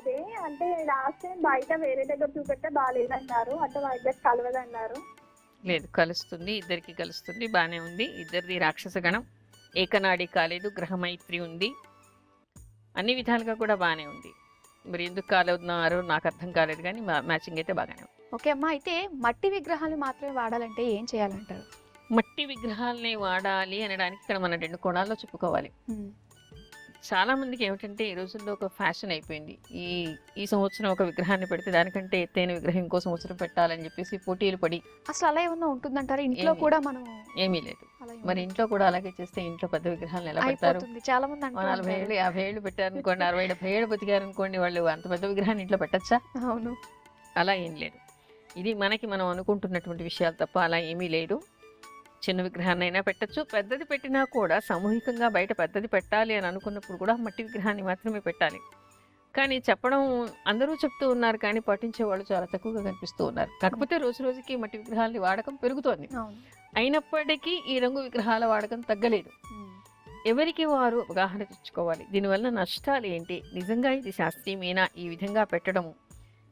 అదే అంటే last time బయట వేరే దగ్గర చూపెడితే బాగాలేదన్నారు, అంటే మా ఇద్దరు కలవదన్నారు. లేదు, కలుస్తుంది, ఇద్దరికి కలుస్తుంది, బాగానే ఉంది. ఇద్దరిది రాక్షస గణం, ఏకనాడి కాలేదు, గ్రహమైత్రి ఉంది, అన్ని విధాలుగా కూడా బాగానే ఉంది. మరి ఎందుకు కాలేదన్నారో నాకు అర్థం కాలేదు, కానీ మ్యాచింగ్ అయితే బాగానే ఉంది. ఓకే అమ్మా, అయితే మట్టి విగ్రహాలు మాత్రమే వాడాలంటే ఏం చేయాలంటారు? మట్టి విగ్రహాలని వాడాలి అనడానికి ఇక్కడ మనం 2 కోణాల్లో చెప్పుకోవాలి. చాలా మందికి ఏమిటంటే ఈ రోజుల్లో ఒక ఫ్యాషన్ అయిపోయింది. ఈ సంవత్సరం ఒక విగ్రహాన్ని పెడితే దానికంటే ఎత్తైన విగ్రహం ఇంకో సంవత్సరం పెట్టాలని చెప్పేసి పోటీలు పడి. అసలు అలా ఏమన్నా ఉంటుందంటారా? ఇంట్లో కూడా మనం ఏమీ లేదు. మరి ఇంట్లో కూడా అలాగే చేస్తే ఇంట్లో పెద్ద విగ్రహాలను ఎలా పెడతారు? చాలా మంది 40 ఏళ్ళు 50 ఏళ్ళు పెట్టారనుకోండి, 60-70 ఏళ్ళు బతికారనుకోండి, వాళ్ళు అంత పెద్ద విగ్రహాన్ని ఇంట్లో పెట్టచ్చా? అవును. అలా ఏం లేదు. ఇది మనం అనుకుంటున్నటువంటి విషయాలు తప్ప అలా ఏమీ లేదు. చిన్న విగ్రహాన్ని అయినా పెట్టచ్చు, పెద్దది పెట్టినా కూడా సామూహికంగా బయట పెద్దది పెట్టాలి అని అనుకున్నప్పుడు కూడా మట్టి విగ్రహాన్ని మాత్రమే పెట్టాలి. కానీ చెప్పడం అందరూ చెప్తూ ఉన్నారు, కానీ పాటించే వాళ్ళు చాలా తక్కువగా కనిపిస్తూ ఉన్నారు. కాకపోతే రోజు రోజుకి మట్టి విగ్రహాల వాడకం పెరుగుతోంది. అయినప్పటికీ ఈ రంగు విగ్రహాల వాడకం తగ్గలేదు. ఎవరికి వారు అవగాహన తెచ్చుకోవాలి. దీనివల్ల నష్టాలు ఏంటి, నిజంగా ఇది శాస్త్రీయమేనా ఈ విధంగా పెట్టడము.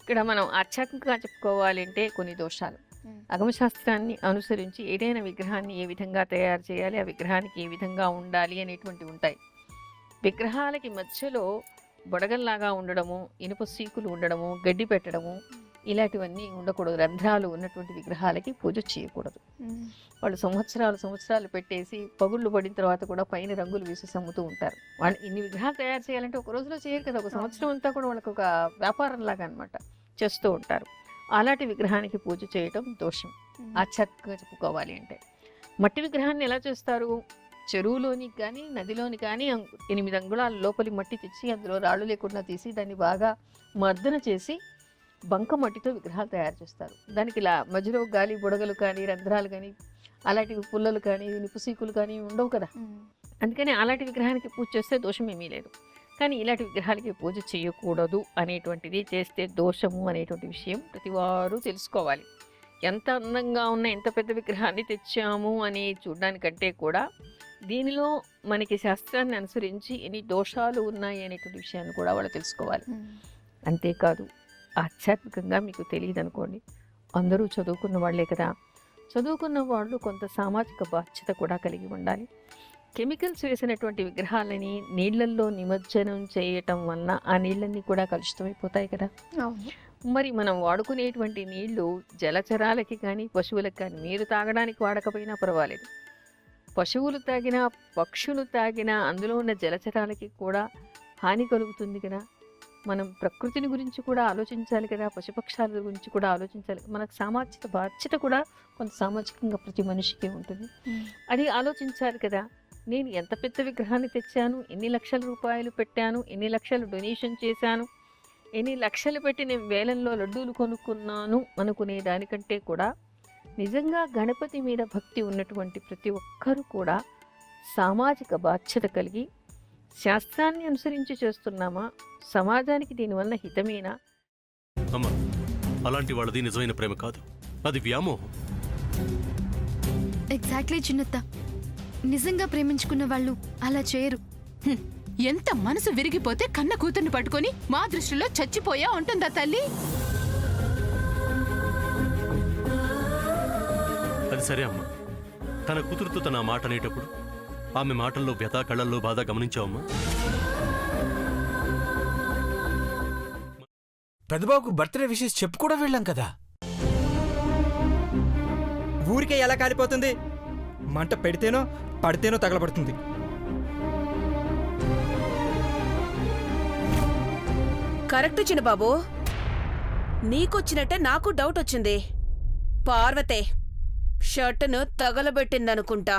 ఇక్కడ మనం ఆధ్యాత్మికంగా చెప్పుకోవాలి అంటే కొన్ని దోషాలు, అగమశాస్త్రాన్ని అనుసరించి ఏదైనా విగ్రహాన్ని ఏ విధంగా తయారు చేయాలి, ఆ విగ్రహానికి ఏ విధంగా ఉండాలి అనేటువంటివి ఉంటాయి. విగ్రహాలకి మధ్యలో బొడగల్లాగా ఉండడము, ఇనుప సీకులు ఉండడము, గడ్డి పెట్టడము, ఇలాంటివన్నీ ఉండకూడదు. రంధ్రాలు ఉన్నటువంటి విగ్రహాలకి పూజ చేయకూడదు. వాళ్ళు సంవత్సరాలు పెట్టేసి పగుళ్ళు పడిన తర్వాత కూడా పైన రంగులు వేసి అమ్ముతూ ఉంటారు. వాళ్ళు ఇన్ని విగ్రహాలు తయారు చేయాలంటే ఒక రోజులో చేయరు కదా, ఒక సంవత్సరం అంతా కూడా వాళ్ళకి ఒక వ్యాపారం లాగా అనమాట చేస్తూ ఉంటారు. అలాంటి విగ్రహానికి పూజ చేయటం దోషం. ఆధ్యాత్మికంగా చెప్పుకోవాలి అంటే మట్టి విగ్రహాన్ని ఎలా చేస్తారు? చెరువులోనికి కానీ నదిలోని కానీ 8 అంగుళాల లోపలి మట్టి తెచ్చి అందులో రాళ్ళు లేకుండా తీసి దాన్ని బాగా మర్దన చేసి బంక మట్టితో విగ్రహాలు తయారు చేస్తారు. దానికి ఇలా మధ్యలో గాలి బుడగలు కానీ రంధ్రాలు కానీ అలాంటివి పుల్లలు కానీ నిపుసీకులు కానీ ఉండవు కదా. అందుకని అలాంటి విగ్రహానికి పూజ చేస్తే దోషం ఏమీ లేదు. కానీ ఇలాంటి విగ్రహాలకి పూజ చేయకూడదు అనేటువంటిది, చేస్తే దోషము అనేటువంటి విషయం ప్రతివారు తెలుసుకోవాలి. ఎంత అందంగా ఉన్న ఎంత పెద్ద విగ్రహాన్ని తెచ్చాము అని చూడడానికంటే కూడా దీనిలో మనకి శాస్త్రాన్ని అనుసరించి ఎన్ని దోషాలు ఉన్నాయి అనేటువంటి విషయాన్ని కూడా వాళ్ళు తెలుసుకోవాలి. అంతేకాదు, ఆధ్యాత్మికంగా మీకు తెలియదు అనుకోండి, అందరూ చదువుకున్న వాళ్ళే కదా. చదువుకున్న వాళ్ళు కొంత సామాజిక బాధ్యత కూడా కలిగి ఉండాలి. కెమికల్స్ వేసినటువంటి విగ్రహాలని నీళ్లల్లో నిమజ్జనం చేయటం వలన ఆ నీళ్ళన్నీ కూడా కలుషితమైపోతాయి కదా. మరి మనం వాడుకునేటువంటి నీళ్లు జలచరాలకి కానీ పశువులకు కానీ, మీరు తాగడానికి వాడకపోయినా పర్వాలేదు, పశువులు తాగినా పక్షులు తాగినా అందులో ఉన్న జలచరాలకి కూడా హాని కలుగుతుంది కదా. మనం ప్రకృతిని గురించి కూడా ఆలోచించాలి కదా, పశుపక్షాల గురించి కూడా ఆలోచించాలి. మనకు సామాజిక బాధ్యత కూడా కొంత సామాజికంగా ప్రతి మనిషికి ఉంటుంది, అది ఆలోచించాలి కదా. నేను ఎంత పెద్ద విగ్రహాన్ని తెచ్చాను, ఎన్ని లక్షల రూపాయలు పెట్టాను, ఎన్ని లక్షలు డొనేషన్ చేశాను, ఎన్ని లక్షలు పెట్టి నేను వేలంలో లడ్డూలు కొనుక్కున్నాను అనుకునే దానికంటే కూడా నిజంగా గణపతి మీద భక్తి ఉన్నటువంటి ప్రతి ఒక్కరూ కూడా సామాజిక బాధ్యత కలిగి శాస్త్రాన్ని అనుసరించి చేస్తున్నామా, సమాజానికి దీనివల్ల హితమేనా? అమ్మా, అలాంటి వాళ్ళది నిజమైన ప్రేమ కాదు, అది వ్యామోహం. ఎగ్జాక్ట్లీ చిన్నత్త, నిజంగా ప్రేమించుకున్న వాళ్ళు అలా చేయరు. ఎంత మనసు విరిగిపోతే కన్న కూతుర్ని పట్టుకొని మా దృష్టిలో చచ్చిపోయా ఉంటుందా తల్లి? అది సరే అమ్మా, తన కూతురుతో తన మాట అనేటప్పుడు ఆమె మాటల్లో వ్యథ, కళ్ళల్లో బాధ గమనించావమ్మా? పెద్దబాబుకు బర్త్డే విషెస్ చెప్పు కూడా వెళ్ళాం కదా. ఊరికే ఎలా కాలిపోతుంది? మంట పెడితేనో పడితేనో తగలబడుతుంది. కరెక్ట్ చిన్నబాబు, నీకొచ్చినట్టే నాకు డౌట్ వచ్చింది. పార్వతే షర్టును తగలబెట్టిందనుకుంటా.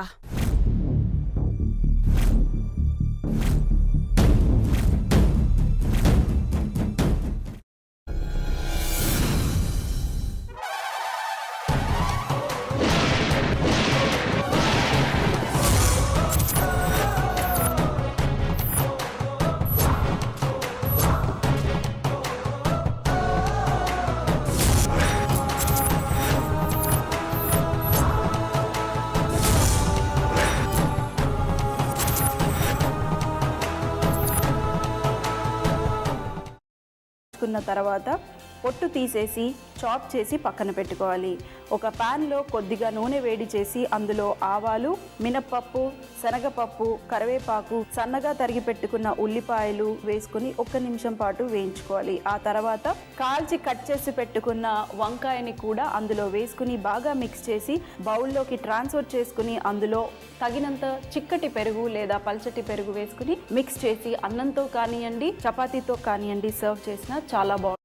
తీసుకున్న తర్వాత పొట్టు తీసేసి చాప్ చేసి పక్కన పెట్టుకోవాలి. ఒక ప్యాన్లో కొద్దిగా నూనె వేడి చేసి అందులో ఆవాలు, మినప్పప్పు, శనగపప్పు, కరివేపాకు, సన్నగా తరిగి పెట్టుకున్న ఉల్లిపాయలు వేసుకుని 1 నిమిషం పాటు వేయించుకోవాలి. ఆ తర్వాత కాల్చి కట్ చేసి పెట్టుకున్న వంకాయని కూడా అందులో వేసుకుని బాగా మిక్స్ చేసి బౌల్లోకి ట్రాన్స్ఫర్ చేసుకుని అందులో తగినంత చిక్కటి పెరుగు లేదా పల్చటి పెరుగు వేసుకుని మిక్స్ చేసి అన్నంతో కానివ్వండి, చపాతీతో కానివ్వండి సర్వ్ చేసినా చాలా బాగుంటుంది.